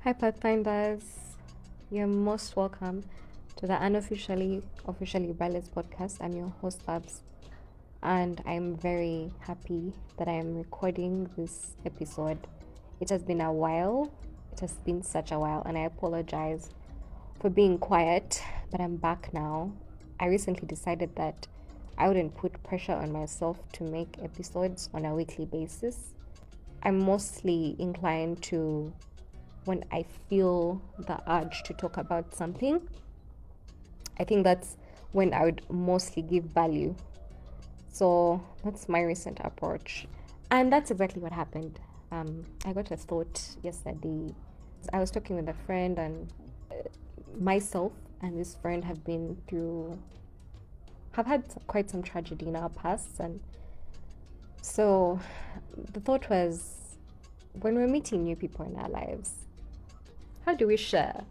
Hi Pathfinders, you're most welcome to the officially Rebellious podcast. I'm your host Babs, and I'm very happy that I am recording this episode. It has been a while, it has been such a while, and I apologize for being quiet, but I'm back now. I recently decided that I wouldn't put pressure on myself to make episodes on a weekly basis. I'm mostly inclined to, when I feel the urge to talk about something, I think that's when I would mostly give value. So that's my recent approach. And that's exactly what happened. I got a thought yesterday. I was talking with a friend, and myself and this friend have had quite some tragedy in our pasts. And so the thought was, when we're meeting new people in our lives, how do we share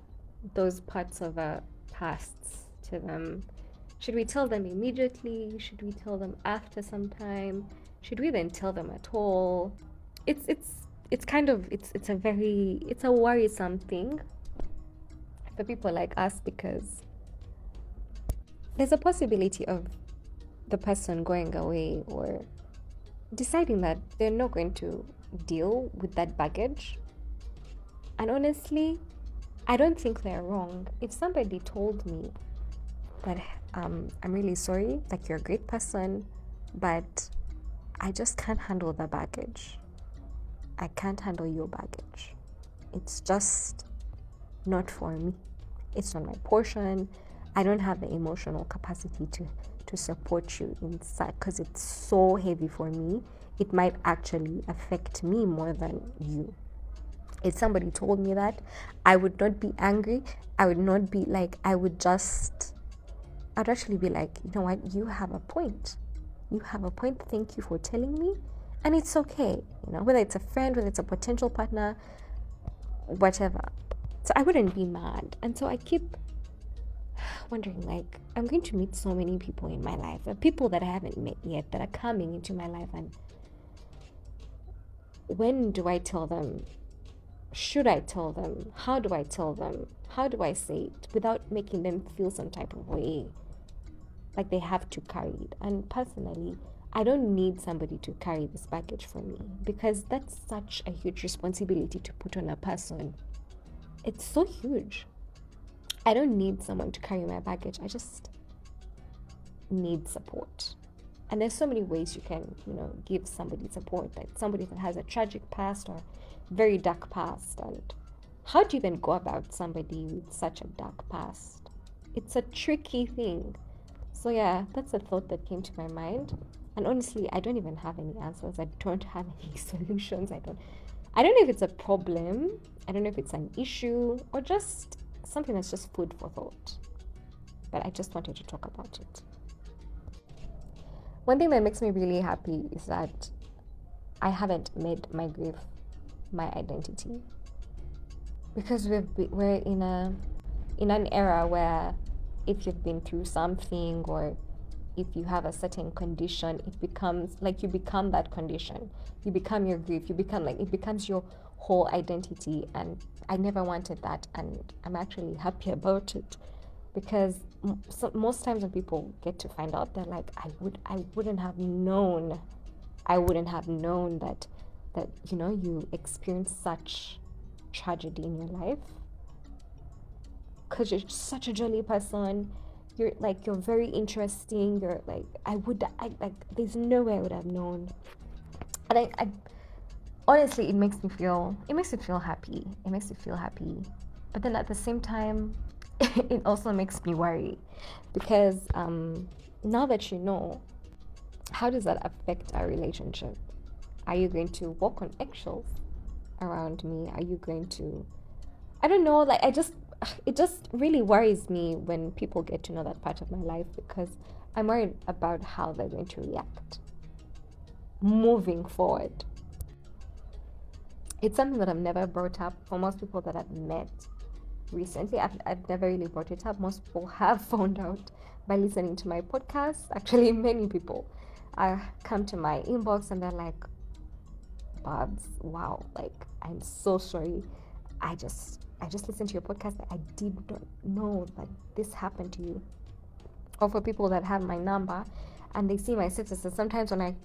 those parts of our pasts to them? Should we tell them immediately? Should we tell them after some time? Should we then tell them at all? It's a worrisome thing for people like us, because there's a possibility of the person going away or deciding that they're not going to deal with that baggage. And honestly, I don't think they're wrong. If somebody told me that I'm really sorry, like, you're a great person, but I just can't handle the baggage. I can't handle your baggage. It's just not for me. It's not my portion. I don't have the emotional capacity to support you in that, because it's so heavy for me. It might actually affect me more than you. If somebody told me that, I would not be angry. I would not be like, I'd actually be like, you know what, you have a point. You have a point. Thank you for telling me. And it's okay, whether it's a friend, whether it's a potential partner, whatever. So I wouldn't be mad. And so I keep wondering, like, I'm going to meet so many people in my life, people that I haven't met yet, that are coming into my life. And when do I tell them? Should I tell them? How do I tell them? How do I say it without making them feel some type of way, like they have to carry it? And personally, I don't need somebody to carry this baggage for me, because that's such a huge responsibility to put on a person. It's so huge. I don't need someone to carry my baggage. I just need support. And there's so many ways you can, give somebody support, like somebody that has a tragic past or very dark past. And how do you even go about somebody with such a dark past? It's a tricky thing. So yeah, that's a thought that came to my mind. And honestly, I don't even have any answers. I don't have any solutions. I don't know if it's a problem. I don't know if it's an issue, or just something that's just food for thought. But I just wanted to talk about it. One thing that makes me really happy is that I haven't made my grief my identity, because we're in an era where if you've been through something, or if you have a certain condition, it becomes like you become that condition. You become your grief. It becomes your whole identity. And I never wanted that, and I'm actually happy about it, because most times when people get to find out, they're like, I wouldn't have known that you experienced such tragedy in your life, because you're such a jolly person. You're very interesting. You're like, there's no way I would have known. And I honestly, it makes me feel happy. But then at the same time, it also makes me worry, because now that how does that affect our relationship? Are you going to walk on eggshells around me? Are you going to, I don't know, it just really worries me when people get to know that part of my life, because I'm worried about how they're going to react moving forward. It's something that I've never brought up. For most people that I've met recently, I've never really brought it up. Most people have found out by listening to my podcast. Actually, many people come to my inbox and they're like, Babs, wow, like, I'm so sorry. I just I just listened to your podcast. I did not know that this happened to you. Or for people that have my number and they see my statuses, sometimes when I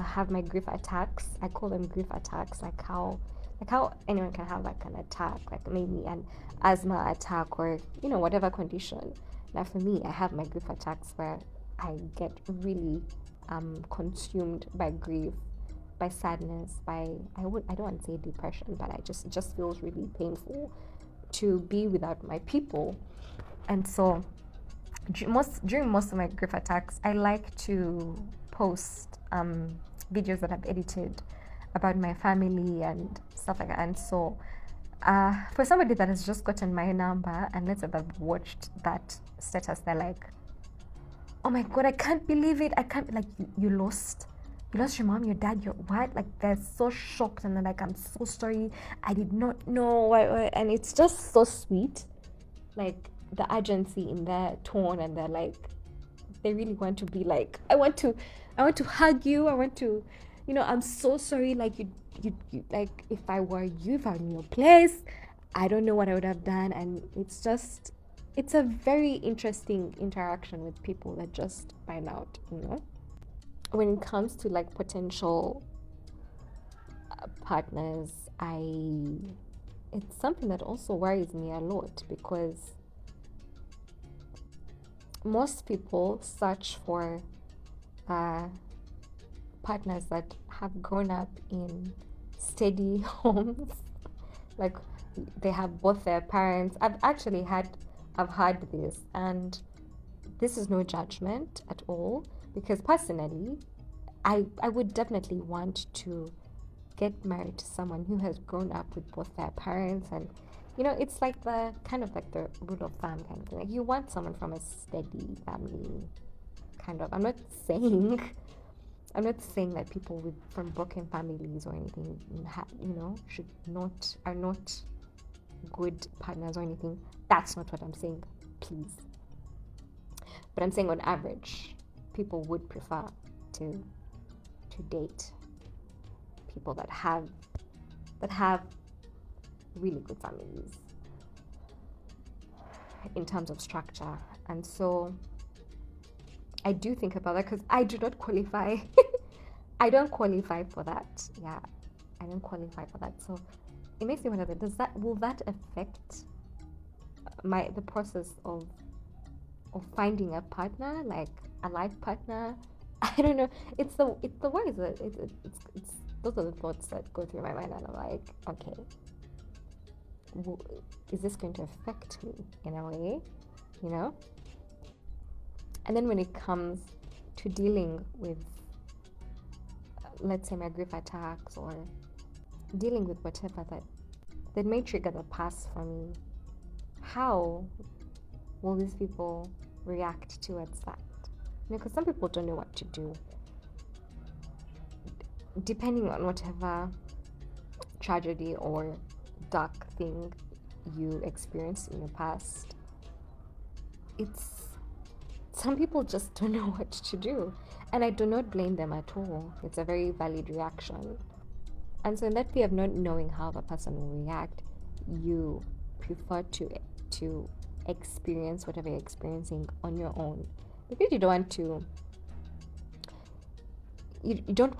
have my grief attacks, I call them grief attacks, like how anyone can have like an attack, like maybe an asthma attack or whatever condition. Now for me, I have my grief attacks where I get really consumed by grief, by sadness, by I don't want to say depression, but it just feels really painful to be without my people. And so during most of my grief attacks, I like to post videos that I've edited about my family and stuff like that. And so for somebody that has just gotten my number and let's say they've watched that status, they're like, oh my god, I can't believe it. I can't, like, you lost your mom, your dad, your what? Like, they're so shocked and they're like, I'm so sorry, I did not know. And it's just so sweet, like the urgency in their tone, and they're like, they really want to be like, I want to hug you, I want to, I'm so sorry, like you like, if I were you, if I were in your place, I don't know what I would have done. And it's a very interesting interaction with people that just find out, when it comes to like potential partners. It's something that also worries me a lot, because most people search for partners that have grown up in steady homes, like they have both their parents. I've heard this, and this is no judgment at all, because personally I would definitely want to get married to someone who has grown up with both their parents. And it's like the kind of like the rule of thumb kind of thing, like you want someone from a steady family, kind of. I'm not saying that people from broken families or anything are not good partners or anything. That's not what I'm saying, please. But I'm saying on average, people would prefer to date people that have really good families in terms of structure. And so I do think about that, because I do not qualify. I don't qualify for that. Yeah, I don't qualify for that. So it makes me wonder, will that affect the process of finding a partner, like a life partner? I don't know. It's the worries that it's those are the thoughts that go through my mind, and I'm like, okay, is this going to affect me in a way, And then when it comes to dealing with, let's say, my grief attacks, or dealing with whatever that may trigger the past for me, how will these people react towards that? Because some people don't know what to do, depending on whatever tragedy or dark thing you experienced in your past. Some people just don't know what to do, and I do not blame them at all. It's a very valid reaction. And so in that fear of not knowing how the person will react, you prefer to experience whatever you're experiencing on your own, because you don't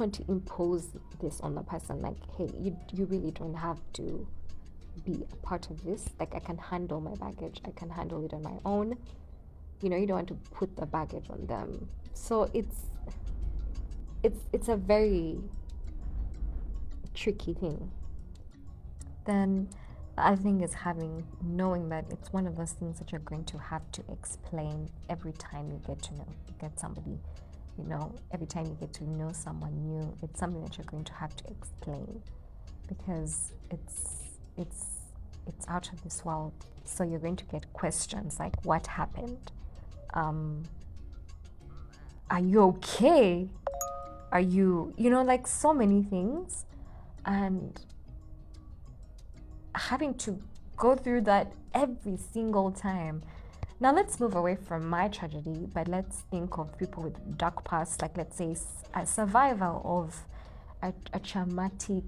want to impose this on the person, like, hey, you really don't have to be a part of this. Like, I can handle my baggage, I can handle it on my own. You don't want to put the baggage on them. So it's a very tricky thing. Then the other thing is knowing that it's one of those things that you're going to have to explain every time you get somebody, every time you get to know someone new. It's something that you're going to have to explain, because it's out of this world. So you're going to get questions like, what happened? Are you okay? Are you, like, so many things. And having to go through that every single time. Now let's move away from my tragedy, but let's think of people with dark past, like, let's say, a survivor of a traumatic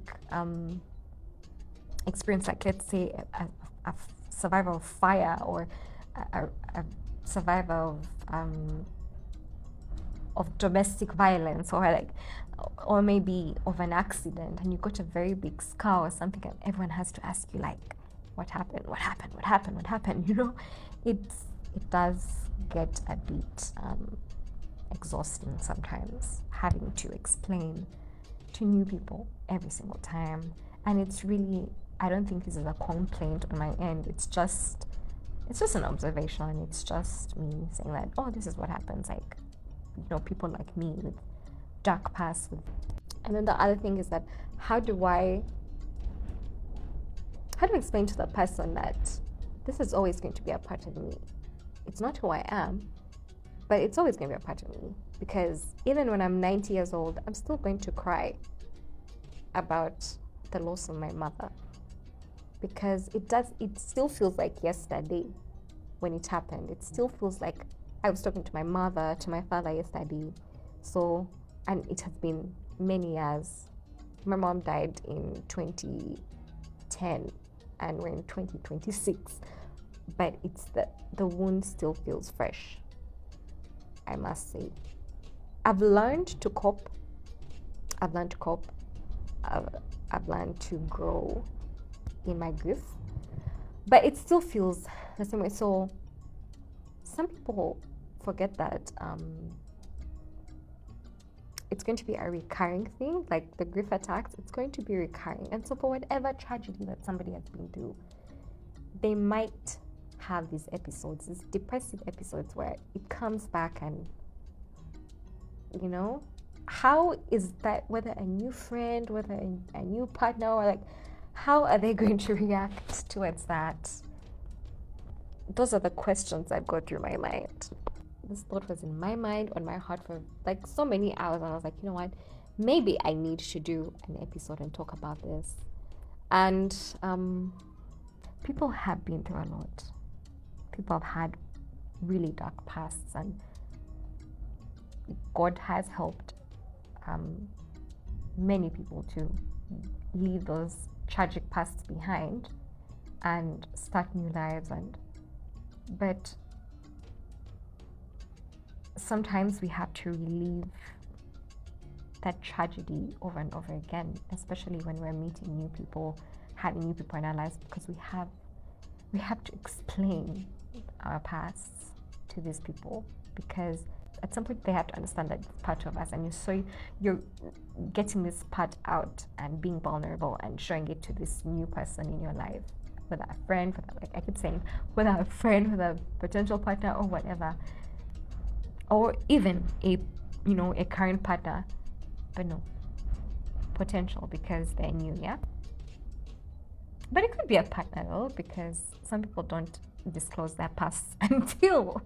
experience, like, let's say, survivor of fire, or a survivor of domestic violence, or maybe of an accident, and you got a very big scar or something, and everyone has to ask you, like, what happened, it does get a bit exhausting sometimes, having to explain to new people every single time. And it's really, I don't think this is a complaint on my end, it's just an observation. It's just me saying that, oh, this is what happens, like, people like me with dark past. And then the other thing is that, how do I explain to the person that this is always going to be a part of me? It's not who I am, but it's always going to be a part of me, because even when I'm 90 years old, I'm still going to cry about the loss of my mother, because it still feels like yesterday when it happened. It still feels like I was talking to my mother, to my father yesterday. So, and it has been many years. My mom died in 2010 and we're in 2026, but it's the wound still feels fresh, I must say. I've learned to cope. I've learned to grow in my grief, but it still feels the same way. So some people forget that it's going to be a recurring thing, like the grief attacks. It's going to be recurring, and so for whatever tragedy that somebody has been through, they might have these episodes, these depressive episodes, where it comes back. And how is that, whether a new friend, whether a new partner, or like, how are they going to react towards that? Those are the questions that go through my mind. This thought was in my mind, on my heart, for like so many hours, and I was like, you know what, maybe I need to do an episode and talk about this. And people have been through a lot. People have had really dark pasts, and God has helped many people to leave those tragic pasts behind and start new lives. But sometimes we have to relive that tragedy over and over again, especially when we're meeting new people, having new people in our lives, because we have to explain our pasts to these people, because at some point they have to understand that it's part of us, and you're getting this part out and being vulnerable and showing it to this new person in your life, whether a friend, whether a friend, whether a potential partner, or whatever, or even a current partner, but no, potential, because they're new. Yeah, but it could be a partner though, because some people don't disclose their pasts until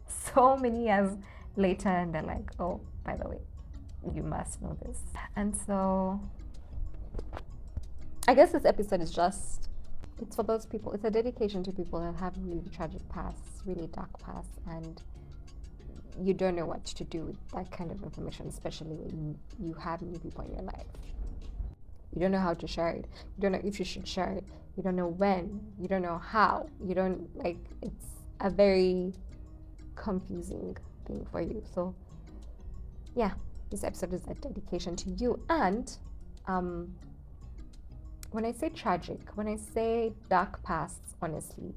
so many years later, and they're like, oh, by the way, you must know this. And so I guess this episode is it's for those people. It's a dedication to people that have really tragic pasts, really dark pasts, and you don't know what to do with that kind of information, especially when you have new people in your life. You don't know how to share it. You don't know if you should share it. You don't know when. You don't know how. It's a very confusing thing for you. So yeah, this episode is a dedication to you. And when I say tragic, when I say dark pasts, honestly,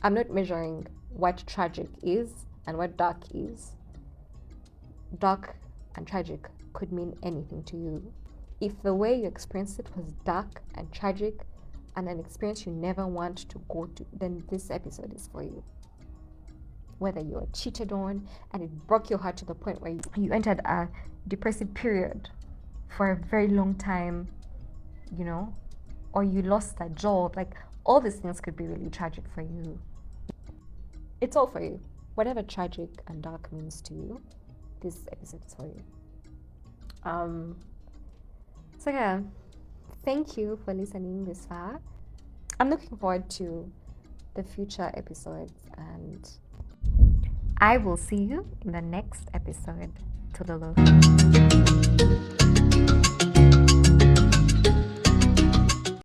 I'm not measuring what tragic is and what dark is. Dark and tragic could mean anything to you. If the way you experienced it was dark and tragic and an experience you never want to go to, then this episode is for you. Whether you were cheated on and it broke your heart to the point where you entered a depressive period for a very long time, or you lost a job, like, all these things could be really tragic for you. It's all for you. Whatever tragic and dark means to you, this episode is for you. So yeah, thank you for listening this far. I'm looking forward to the future episodes, and I will see you in the next episode. Toodaloo.